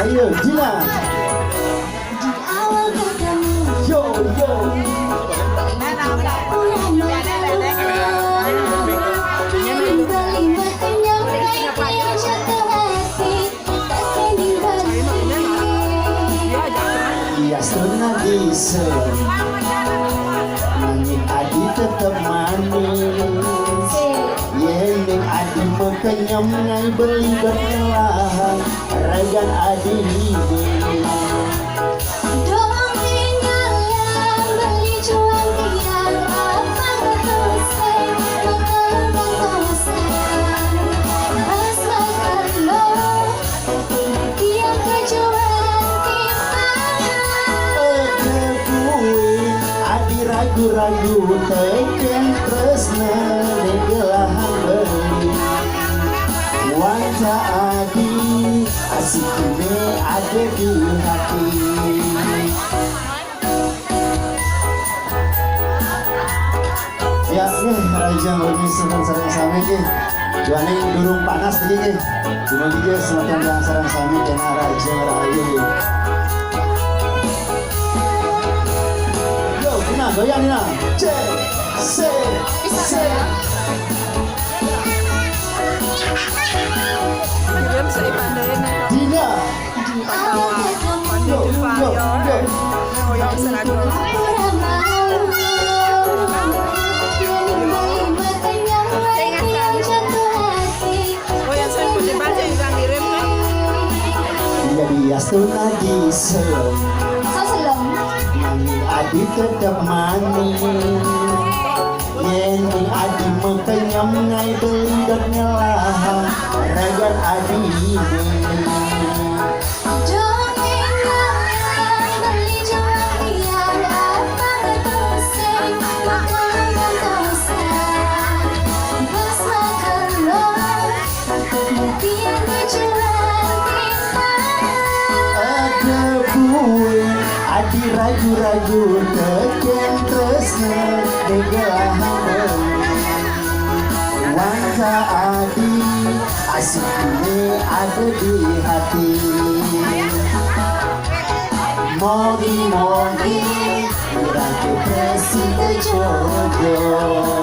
Ayo Gina. Di awal ketemu Yo yo. Iya setengah bisa. Nangin adi tetep manis. Yending adi mekenyam ngai beli berkelah. Ragan adi hidup. Ragu-ragu teken tresna negelahan beli Wanja adi asik ini ada di hati Ya nih Raja lebih sarang sami ke Juani durung panas lagi ke Cuma juga semacam yang sarang sami kena Raja Rayu goyang Nina, C, C, C. Dina, yo, yo, yo. Dia sudah diselem. Adi tetap manis Yang adi mekenyam ngai beli dan ngelah Ragan adi Adi ragu-ragu teken tresna negelahan Wanja adi asik ini ada di hati Mogi-mogi Murah depresi jodoh